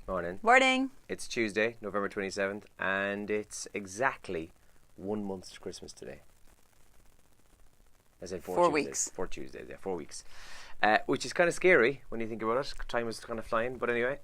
Morning. Morning. It's Tuesday, November 27th, and it's exactly 1 month to Christmas today. I said 4 weeks. 4 Tuesdays, yeah, 4 weeks. Which is kind of scary when you think about it. Time is kind of flying. But anyway,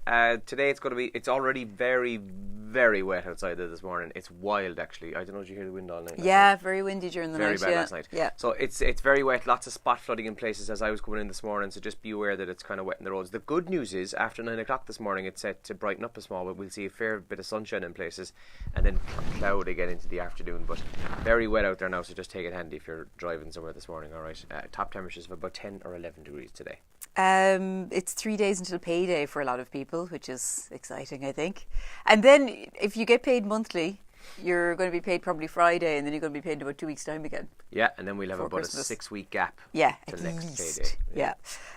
today it's already very, very wet outside there this morning. It's wild, actually. I don't know, did you hear the wind all night? Yeah, very windy during the very night. Very bad last night. Yeah. So it's very wet. Lots of spot flooding in places as I was coming in this morning. So just be aware that it's kind of wet in the roads. The good news is, after 9 o'clock this morning, it's set to brighten up a small bit. We'll see a fair bit of sunshine in places, and then cloud again into the afternoon. But very wet out there now, so just take it handy if you're driving somewhere this morning. All right. Top temperatures of about 10 or 11 degrees today. It's 3 days until payday for a lot of people, which is exciting, I think. And then if you get paid monthly, you're going to be paid probably Friday, and then you're going to be paid in about 2 weeks' time again. Yeah, and then we'll have about Christmas. a 6-week gap. Yeah, till at next least. payday.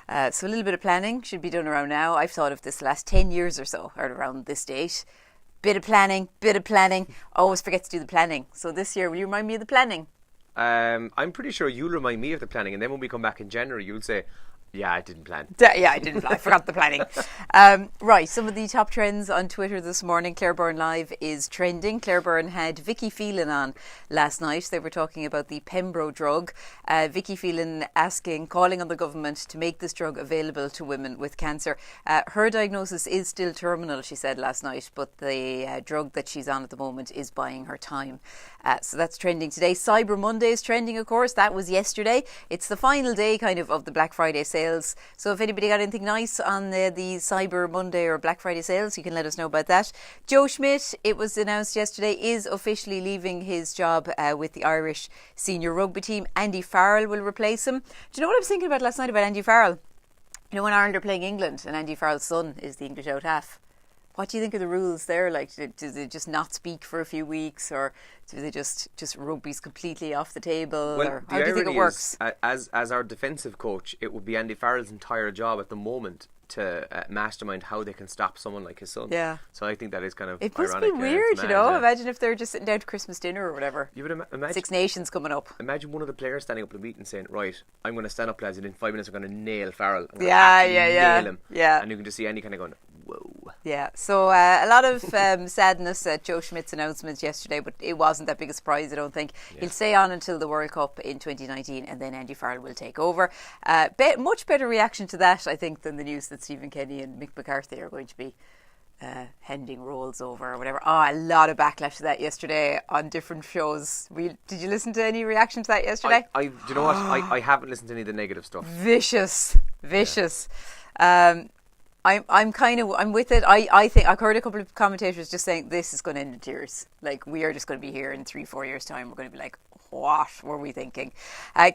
Yeah. So a little bit of planning should be done around now. I've thought of this the last 10 years or so, or around this date. Bit of planning. Always forget to do the planning. So this year, will you remind me of the planning? I'm pretty sure you'll remind me of the planning, and then when we come back in January, you'll say, yeah, I didn't plan. I didn't plan. I forgot the planning. Right, some of the top trends on Twitter this morning. Claire Byrne Live is trending. Claire Byrne had Vicky Phelan on last night. They were talking about the Pembro drug. Vicky Phelan calling on the government to make this drug available to women with cancer. Her diagnosis is still terminal, she said last night, but the drug that she's on at the moment is buying her time. So that's trending today. Cyber Monday is trending, of course. That was yesterday. It's the final day kind of the Black Friday sale. So if anybody got anything nice on the Cyber Monday or Black Friday sales, you can let us know about that. Joe Schmidt, it was announced yesterday, is officially leaving his job with the Irish senior rugby team. Andy Farrell will replace him. Do you know what I was thinking about last night about Andy Farrell? You know, when Ireland are playing England and Andy Farrell's son is the English out half. What do you think of the rules there? Like, do they just not speak for a few weeks, or do they just rugby's completely off the table? Well, or how do you think it works? As our defensive coach, it would be Andy Farrell's entire job at the moment to mastermind how they can stop someone like his son. Yeah. So I think that is kind of it must ironic. be weird, mad, you know. yeah. Imagine if they're just sitting down to Christmas dinner or whatever. You would imagine Six Nations coming up. Imagine one of the players standing up at the meeting saying, "Right, I'm going to stand up, lads, and in 5 minutes I'm going to nail Farrell. I'm going to nail him." Yeah. And you can just see Andy kind of going, "Whoa." Yeah, so a lot of sadness at Joe Schmidt's announcement yesterday, but it wasn't that big a surprise, I don't think. Yeah. He'll stay on until the World Cup in 2019, and then Andy Farrell will take over. Much better reaction to that, I think, than the news that Stephen Kenny and Mick McCarthy are going to be handing roles over or whatever. A lot of backlash to that yesterday on different shows. Did you listen to any reaction to that yesterday? Do you know what? I haven't listened to any of the negative stuff. Vicious. Yeah. I'm with it. I think I've heard a couple of commentators just saying this is going to end in tears. Like, we are just going to be here in 3-4 years' time. We're going to be like, what were we thinking?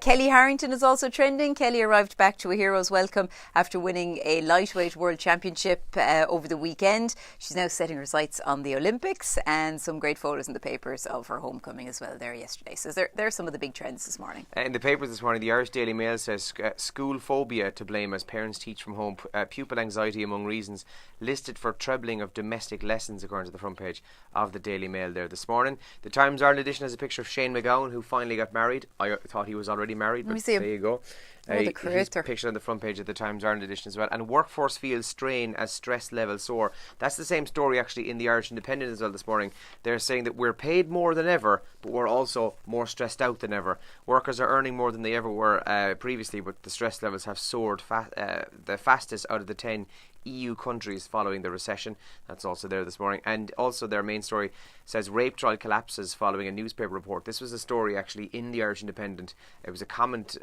Kelly Harrington is also trending. Kelly arrived back to a hero's welcome after winning a lightweight world championship over the weekend. She's now setting her sights on the Olympics, and some great photos in the papers of her homecoming as well there yesterday. So there are some of the big trends this morning. In the papers this morning, the Irish Daily Mail says school phobia to blame as parents teach from home. Pupil anxiety among reasons listed for trebling of domestic lessons, according to the front page of the Daily Mail there this morning. The Times Ireland edition has a picture of Shane McGowan, who finally got married. I thought he was already married, but there you go. The he's pictured on the front page of the Times Ireland edition as well. And workforce feels strain as stress levels soar. That's the same story actually in the Irish Independent as well this morning. They're saying that we're paid more than ever, but we're also more stressed out than ever. Workers are earning more than they ever were previously, but the stress levels have soared the fastest out of the 10 EU countries following the recession. That's also there this morning. And also their main story says rape trial collapses following a newspaper report. This was a story actually in the Irish Independent. It was a comment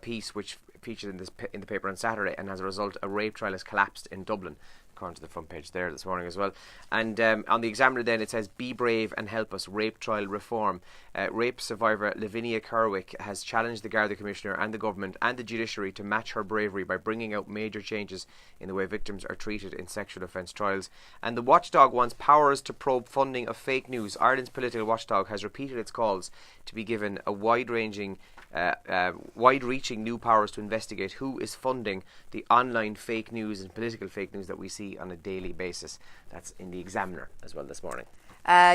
piece which featured in the paper on Saturday, and as a result a rape trial has collapsed in Dublin, according to the front page there this morning as well. And on the Examiner then it says, be brave and help us, rape trial reform. Rape survivor Lavinia Kerwick has challenged the Garda Commissioner and the government and the judiciary to match her bravery by bringing out major changes in the way victims are treated in sexual offence trials. And the watchdog wants powers to probe funding of fake news. Ireland's political watchdog has repeated its calls to be given a wide-reaching new powers to investigate who is funding the online fake news and political fake news that we see on a daily basis. That's in the Examiner as well this morning.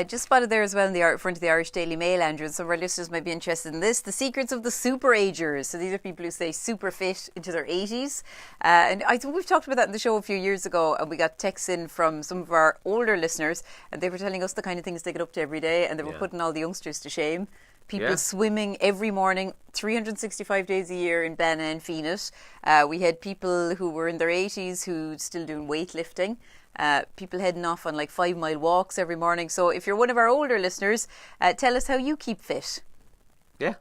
Just spotted there as well in the front of the Irish Daily Mail, Andrew, and some of our listeners might be interested in this. The secrets of the super agers. So these are people who stay super fit into their 80s. And I think we've talked about that in the show a few years ago, and we got texts in from some of our older listeners, and they were telling us the kind of things they get up to every day, and they were putting all the youngsters to shame. People swimming every morning, 365 days a year in Banna and Feenit. We had people who were in their 80s who still doing weightlifting. People heading off on like 5-mile walks every morning. So if you're one of our older listeners, tell us how you keep fit. Yeah.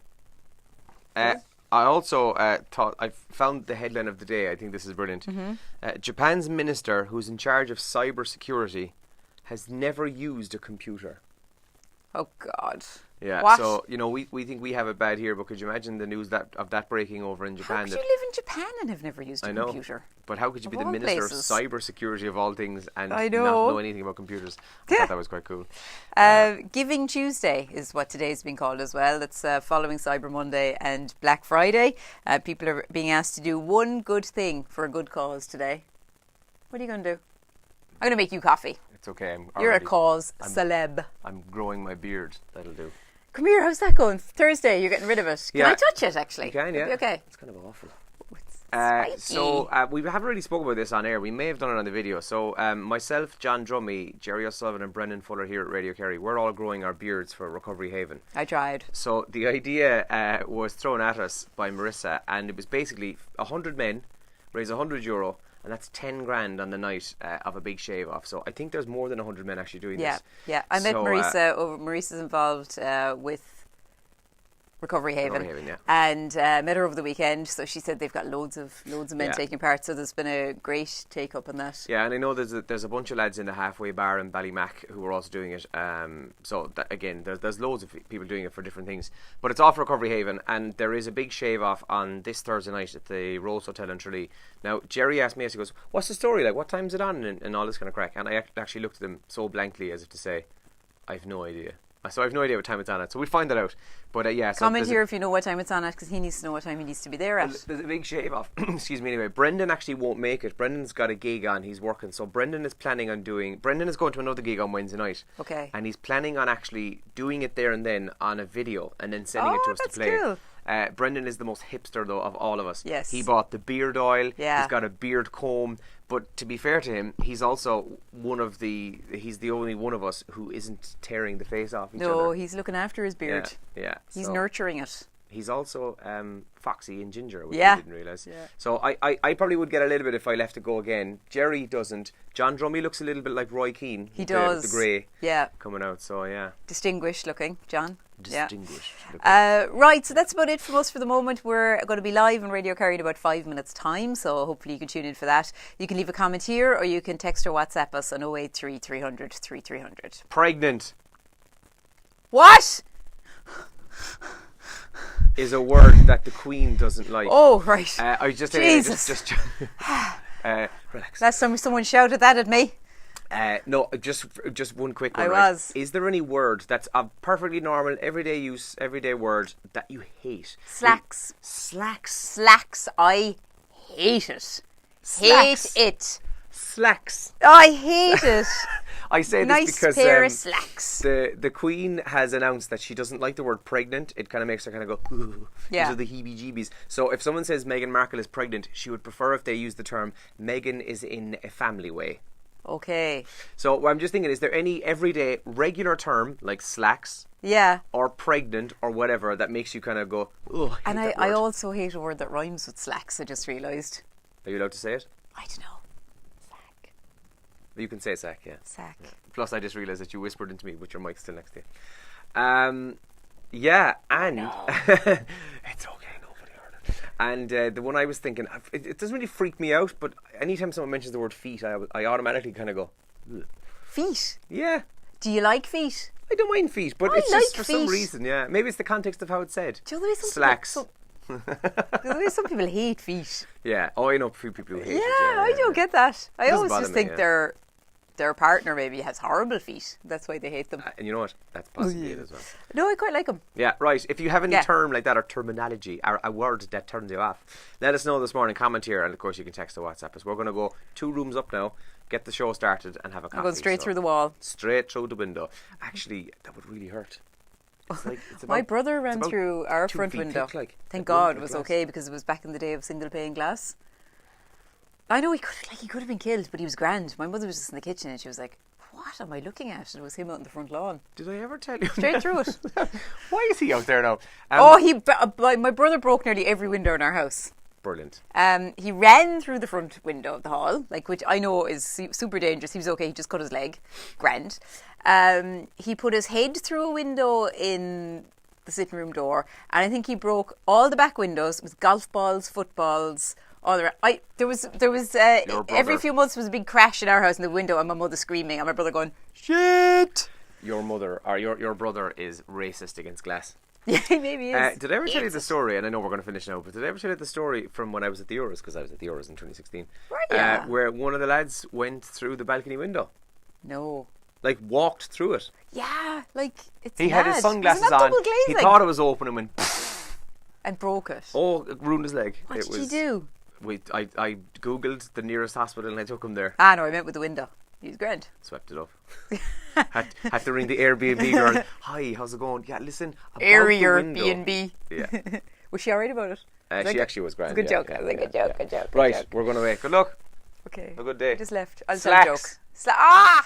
I also thought, I found the headline of the day. I think this is brilliant. Japan's minister, who's in charge of cyber security, has never used a computer. Oh, God. Yeah, what? So, we think we have it bad here, but could you imagine the news of that breaking over in Japan? How could you live in Japan and have never used a computer? But how could you be the minister of cyber security of all things and not know anything about computers? I thought that was quite cool. Giving Tuesday is what today's been called as well. It's following Cyber Monday and Black Friday. People are being asked to do one good thing for a good cause today. What are you going to do? I'm going to make you coffee. It's okay. You're a cause celeb. I'm growing my beard. That'll do. Come here, how's that going? Thursday, you're getting rid of it. Can I touch it, actually? You can, yeah. Okay. It's kind of awful. So we haven't really spoken about this on air. We may have done it on the video. So myself, John Drummy, Jerry O'Sullivan and Brendan Fuller here at Radio Kerry, we're all growing our beards for Recovery Haven. I tried. So the idea was thrown at us by Marissa, and it was basically 100 men raise €100, and that's 10 grand on the night of a big shave off. So I think there's more than 100 men actually doing this. Yeah. I met Marissa. Marissa's involved with Recovery Haven, and met her over the weekend. So she said they've got loads of men taking part. So there's been a great take up on that. Yeah, and I know there's a bunch of lads in the halfway bar in Ballymac who are also doing it. So again, there's loads of people doing it for different things. But it's all for Recovery Haven, and there is a big shave off on this Thursday night at the Rose Hotel in Tralee. Now Jerry asked me, he goes, "What's the story like? What time's it on?" and all this kind of crack. And I actually looked at him so blankly as if to say, "I have no idea." So I have no idea what time it's on at. So we'll find that out. But comment here if you know what time it's on at, because he needs to know what time he needs to be there at. Well, there's a big shave off. Excuse me. Anyway, Brendan actually won't make it. Brendan's got a gig on. He's working. So Brendan is going to another gig on Wednesday night. Okay. And he's planning on actually doing it there and then on a video and then sending it to us to play. Cool. Brendan is the most hipster though of all of us. Yes. He bought the beard oil. Yeah. He's got a beard comb. But to be fair to him, he's also he's the only one of us who isn't tearing the face off each other. No, he's looking after his beard. Yeah. He's nurturing it. He's also foxy and ginger, which I didn't realise. Yeah. So I probably would get a little bit if I left to go again. Jerry doesn't. John Drummy looks a little bit like Roy Keane. He does. With the grey coming out, so yeah. Distinguished looking, John. Distinguished. Right, so that's about it from us for the moment. We're going to be live on Radio Kerry in about 5 minutes' time, so hopefully you can tune in for that. You can leave a comment here, or you can text or WhatsApp us on 083 300 3300. Pregnant. What? Is a word that the Queen doesn't like. Oh, right. I just Jesus. Relax. Last time someone shouted that at me. No, just one quick one. Is there any word that's a perfectly normal, everyday use, everyday word that you hate? Slacks. Slacks. I hate it. Slacks. Hate it. Slacks. I hate it. I say nice this because pair of slacks. The Queen has announced that she doesn't like the word pregnant. It kind of makes her kind of go, ooh. Yeah. These are the heebie-jeebies. So if someone says Meghan Markle is pregnant, she would prefer if they use the term Meghan is in a family way. Okay. So what I'm just thinking, is there any everyday regular term like slacks? Yeah. Or pregnant or whatever that makes you kind of go, oh, I hate that word. I also hate a word that rhymes with slacks, I just realised. Are you allowed to say it? I don't know. Sack. You can say sack, yeah. Sack. Yeah. Plus I just realised that you whispered into me with your mic still next to you. Yeah, and it's okay. And the one I was thinking, it doesn't really freak me out, but anytime someone mentions the word feet, I automatically kind of go, ugh. Feet? Yeah. Do you like feet? I don't mind feet, but it's just for some reason, yeah. Maybe it's the context of how it's said. Do you know slacks. Some people hate feet. Yeah. Oh, I know a few people who hate it. Yeah, I don't get that. I always just think their partner maybe has horrible feet. That's why they hate them. And you know what? That's possibly it as well. No, I quite like them. Yeah, right. If you have any term like that or terminology or a word that turns you off, let us know this morning. Comment here, and of course you can text or WhatsApp us. We're going to go 2 rooms up now get the show started, and have a coffee. I'm going straight through the wall. Straight through the window. Actually, that would really hurt. It's My brother ran through our 2 front feet window. thick, Thank God it was okay, because it was back in the day of single pane glass. I know he could have been killed, but he was grand. My mother was just in the kitchen and she was like, "What am I looking at?" And it was him out on the front lawn. Did I ever tell you? Straight through it. Why is he out there now? My brother broke nearly every window in our house. Brilliant. He ran through the front window of the hall, which I know is super dangerous. He was okay. He just cut his leg. Grand. He put his head through a window in the sitting room door, and I think he broke all the back windows with golf balls, footballs. There was every few months was a big crash in our house in the window, and my mother screaming, and my brother going, "Shit!" Your brother is racist against glass. Yeah, he maybe is. Did I ever tell you the story? And I know we're going to finish now, but did I ever tell you the story from when I was at the Euros? Because I was at the Euros in 2016. Yeah. Where one of the lads went through the balcony window. No. Like, walked through it. Yeah, like, it's He mad. had his sunglasses Wasn't that on. double glazing? He thought it was open and went... And broke it. Oh, it ruined his leg. What did he do? I googled the nearest hospital and I took him there. No, I meant with the window. He was grand. Swept it up. had to ring the Airbnb girl. Hi, how's it going? Yeah, listen. Airbnb. Yeah. Was she alright about it? She actually was grand. It's a good joke. Good joke. Right, we're going away. Good luck. Okay. Have a good day. Just left. I'll Slacks. tell a joke.